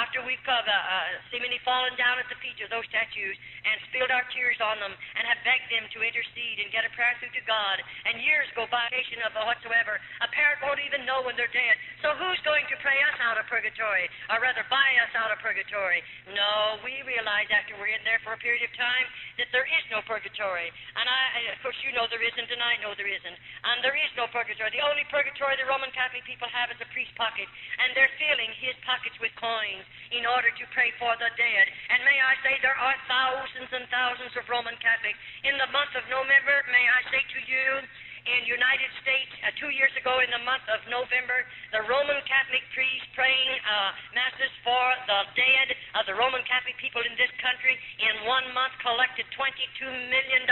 after we've seemingly fallen down at the feet of those statues and spilled our tears on them and have begged them to intercede and get a prayer through to God, and years go by, of whatsoever, a parent won't even know when they're dead. So who's going to pray us out of purgatory, or rather buy us out of purgatory? No, we realize after we're in there for a period of time that there is no purgatory. And of course, you know there isn't, and I know there isn't. And there is no purgatory. The only purgatory the Roman Catholic people have is a priest's pocket, and they're filling his pockets with coins in order to pray for the dead. And may I say, there are thousands and thousands of Roman Catholics. In the month of November, may I say to you, in United States, 2 years ago in the month of November, the Roman Catholic priests praying masses for the dead of the Roman Catholic people in this country in 1 month collected $22 million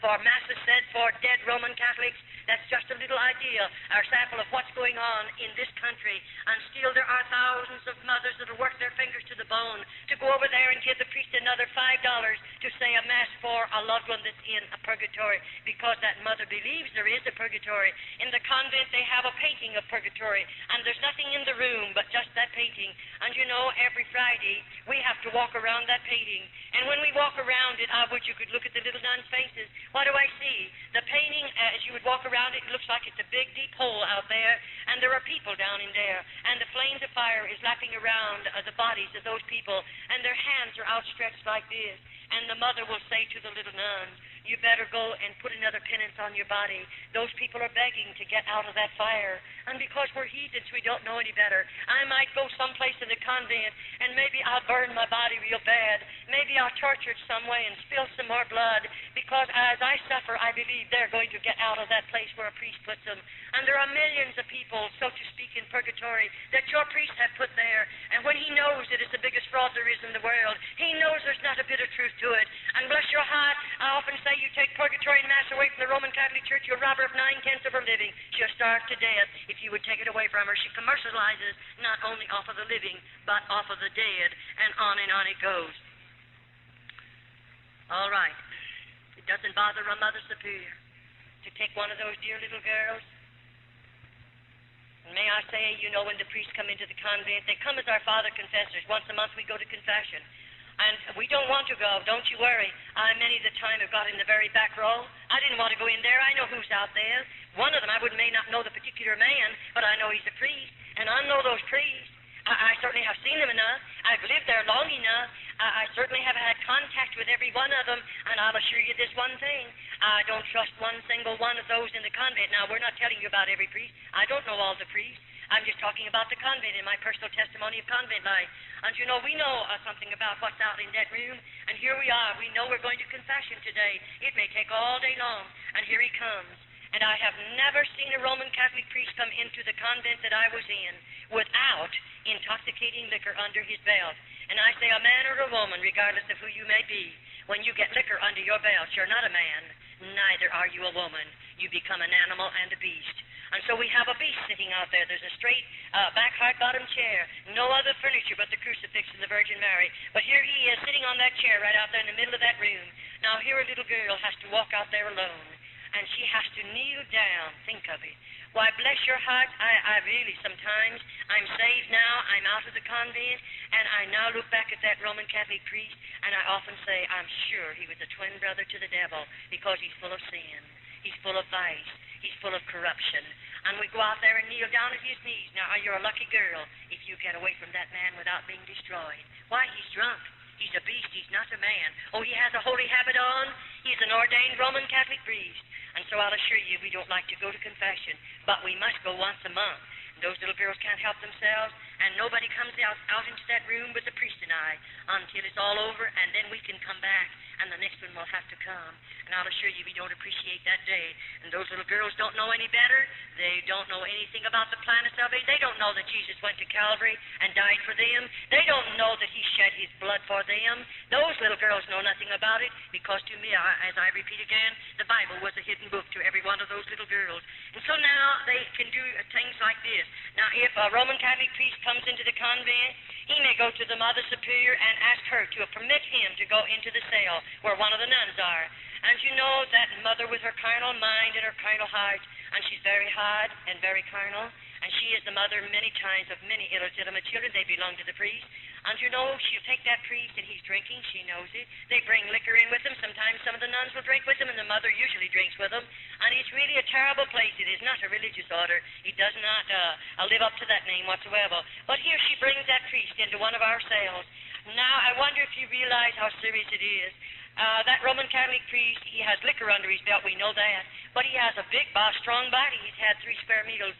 for masses said for dead Roman Catholics. That's just a little idea, or sample of what's going on in this country. And still there are thousands of mothers that will work their fingers to the bone to go over there and give the priest another $5 to say a mass for a loved one that's in a purgatory, because that mother believes there is a purgatory. In the convent they have a painting of purgatory, and there's nothing in the room but just that painting. And you know, every Friday we have to walk around that painting. And when we walk around it, I wish you could look at the little nuns' faces. What do I see? The painting, as you would walk around it, looks like it's a big, deep hole out there, and there are people down in there, and the flames of fire is lapping around the bodies of those people, and their hands are outstretched like this. And the mother will say to the little nuns, you better go and put another penance on your body. Those people are begging to get out of that fire. And because we're heathens, we don't know any better. I might go someplace in the convent, and maybe I'll burn my body real bad. Maybe I'll torture it some way and spill some more blood, because as I suffer, I believe they're going to get out of that place where a priest puts them. And there are millions of people, so to speak, in purgatory that your priest have put there. And when he knows that it's the biggest fraud there is in the world, he knows there's not a bit of truth to it. And bless your heart, I often say, you take purgatory and mass away from the Roman Catholic Church, you'll rob her of 9/10 of her living. She'll starve to death if you would take it away from her. She commercializes not only off of the living, but off of the dead, and on it goes. All right. It doesn't bother a Mother Superior to take one of those dear little girls. And may I say, you know, when the priests come into the convent, they come as our Father Confessors. Once a month we go to confession. And we don't want to go, don't you worry. I many of the time have got in the very back row. I didn't want to go in there. I know who's out there. One of them, I may not know the particular man, but I know he's a priest, and I know those priests. I certainly have seen them enough. I've lived there long enough. I certainly have had contact with every one of them, and I'll assure you this one thing. I don't trust one single one of those in the convent. Now, we're not telling you about every priest. I don't know all the priests. I'm just talking about the convent in my personal testimony of convent life. And you know, we know something about what's out in that room, and here we are. We know we're going to confession today. It may take all day long, and here he comes. And I have never seen a Roman Catholic priest come into the convent that I was in without intoxicating liquor under his belt. And I say, a man or a woman, regardless of who you may be, when you get liquor under your belt, you're not a man, neither are you a woman. You become an animal and a beast. And so we have a beast sitting out there. There's a straight back hard-bottom chair, no other furniture but the crucifix and the Virgin Mary. But here he is sitting on that chair right out there in the middle of that room. Now here a little girl has to walk out there alone, and she has to kneel down. Think of it. Why, bless your heart, I really sometimes, I'm saved now, I'm out of the convent, and I now look back at that Roman Catholic priest, and I often say, I'm sure he was a twin brother to the devil, because he's full of sin, he's full of vice, he's full of corruption. And we go out there and kneel down at his knees. Now, you're a lucky girl if you get away from that man without being destroyed. Why, he's drunk. He's a beast. He's not a man. Oh, he has a holy habit on. He's an ordained Roman Catholic priest. And so I'll assure you, we don't like to go to confession, but we must go once a month. Those little girls can't help themselves, and nobody comes out into that room with the priest and I until it's all over, and then we can come back, and the next one will have to come. And I'll assure you, we don't appreciate that day. And those little girls don't know any better. They don't know anything about the plan of salvation. They don't know that Jesus went to Calvary and died for them. They don't know that he shed his blood for them. Those little girls know nothing about it, because to me, as I repeat again, the Bible was a hidden book to every one of those little girls. And so now they can do things like this. Now, if a Roman Catholic priest comes into the convent, he may go to the Mother Superior and ask her to permit him to go into the cell where one of the nuns are. And you know that mother with her carnal mind and her carnal heart, and she's very hard and very carnal, and she is the mother many times of many illegitimate children. They belong to the priest. And you know, she'll take that priest, and he's drinking. She knows it. They bring liquor in with them. Sometimes some of the nuns will drink with them, and the mother usually drinks with them. And it's really a terrible place. It is not a religious order. It does not live up to that name whatsoever. But here she brings that priest into one of our cells. Now, I wonder if you realize how serious it is. That Roman Catholic priest, he has liquor under his belt, we know that. But he has a big, strong body. He's had 3 square meals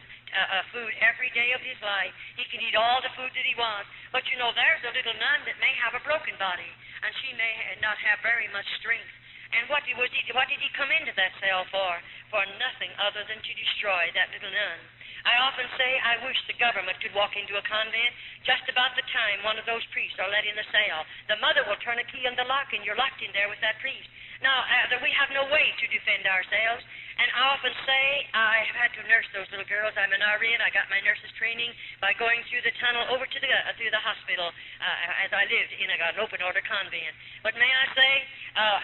food every day of his life. He can eat all the food that he wants. But you know, there's a little nun that may have a broken body, and she may not have very much strength. And what did he come into that cell for? For nothing other than to destroy that little nun. I often say I wish the government could walk into a convent just about the time one of those priests are let in the cell. The mother will turn a key in the lock, and you're locked in there with that priest. Now, we have no way to defend ourselves, and I often say I have had to nurse those little girls. I'm an RN. I got my nurse's training by going through the tunnel over to through the hospital as I lived in an open-order convent. But may I say,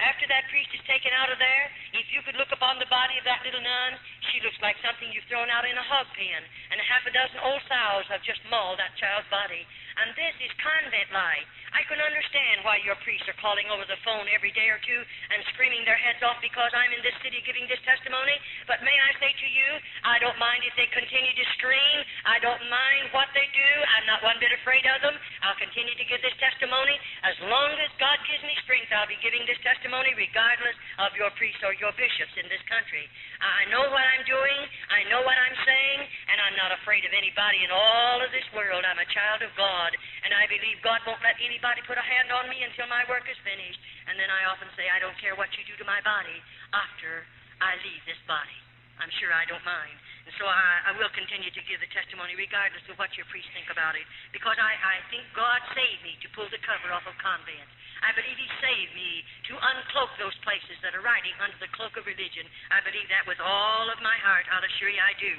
after that priest is taken out of there, if you could look upon the body of that little nun, she looks like something you've thrown out in a hog pen, and a half a dozen old sows have just mauled that child's body. And this is convent life. I can understand why your priests are calling over the phone every day or two and screaming their heads off because I'm in this city giving this testimony. But may I say to you, I don't mind if they continue to scream. I don't mind what they do. I'm not one bit afraid of them. I'll continue to give this testimony. As long as God gives me strength, I'll be giving this testimony regardless of your priests or your bishops in this country. I know what I'm doing. I know what I'm saying, and I'm not afraid of anybody in all of this world. I'm a child of God, and I believe God won't let anybody put a hand on me until my work is finished. And then I often say, I don't care what you do to my body after I leave this body. I'm sure I don't mind. And so I will continue to give the testimony regardless of what your priests think about it, because I think God saved me to pull the cover off of convents. I believe He saved me to uncloak those places that are riding under the cloak of religion. I believe that with all of my heart. I'll assure you I do.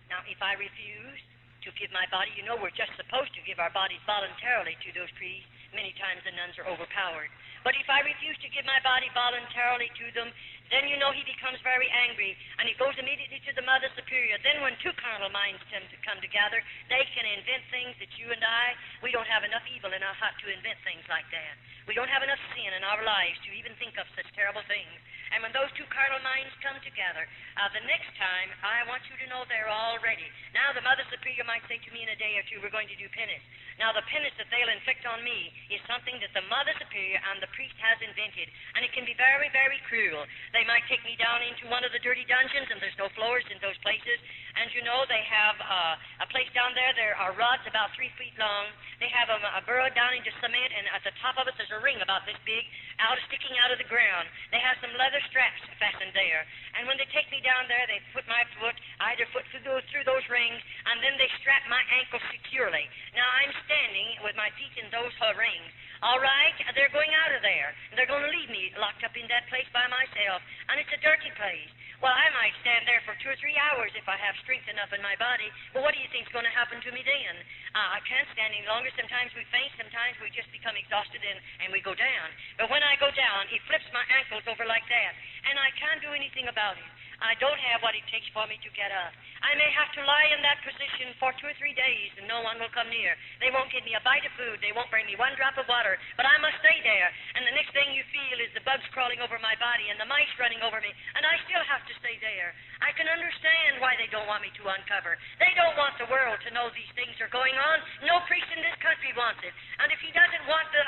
Now, if I refuse to give my body, you know we're just supposed to give our bodies voluntarily to those priests. Many times the nuns are overpowered. But if I refuse to give my body voluntarily to them, then you know he becomes very angry, and he goes immediately to the Mother Superior. Then when 2 carnal minds come together, they can invent things that you and we don't have enough evil in our heart to invent things like that. We don't have enough sin in our lives to even think of such terrible things. And when those 2 carnal minds come together, the next time, I want you to know they're all ready. Now, the Mother Superior might say to me in a day or two, we're going to do penance. Now, the penance that they'll inflict on me is something that the Mother Superior and the priest has invented, and it can be very, very cruel. They might take me down into one of the dirty dungeons, and there's no floors in those places. And you know, they have a place down there. There are rods about 3 feet long. They have a burrow down into cement, and at the top of it, there's a ring about this big, sticking out of the ground. They have some leather straps fastened there. And when they take me down there, they put my foot, either foot through those rings, and then they strap my ankle securely. Now, I'm standing with my feet in those rings. All right, they're going out of there. They're going to leave me locked up in that place by myself, and it's a dirty place. Well, I might stand there for 2 or 3 hours if I have strength enough in my body. Well, what do you think is going to happen to me then? I can't stand any longer. Sometimes we faint. Sometimes we just become exhausted and we go down. But when I go down, he flips my ankles over like that, and I can't do anything about it. I don't have what it takes for me to get up. I may have to lie in that position for 2 or 3 days, and no one will come near. They won't give me a bite of food. They won't bring me 1 drop of water. But I must stay there. And the next thing you feel is the bugs crawling over my body and the mice running over me, and I still have to stay there. I can understand why they don't want me to uncover. They don't want the world to know these things are going on. No priest in this country wants it. And if he doesn't want the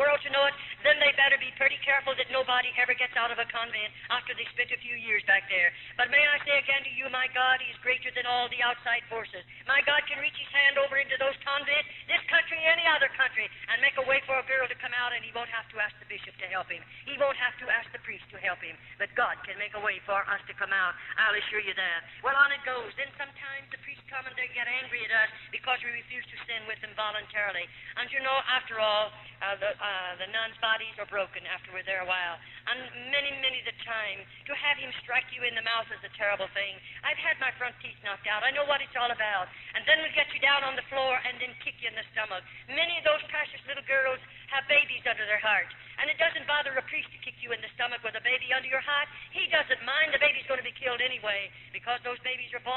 world to know it, then they better be pretty careful that nobody ever gets out of a convent after they spent a few years back there. But may I say again to you, my God, He is greater than all the outside forces. My God can reach His hand over into those convents, this country, any other country, and make a way for a girl to come out, and He won't have to ask the bishop to help him. He won't have to ask the priest to help him. But God can make a way for us to come out. I'll assure you that. Well, on it goes. Then sometimes the priests come and they get angry at us because we refuse to sin with them voluntarily. And you know, after all, the nuns' bodies are broken after we're there a while. And many, many the time, to have him strike you in the mouth is a terrible thing. I've had my front teeth knocked out. I know what it's all about. And then we'll get you down on the floor and then kick you in the stomach. Many of those precious little girls have babies under their heart. And it doesn't bother a priest to kick you in the stomach with a baby under your heart. He doesn't mind. The baby's going to be killed anyway because those babies are born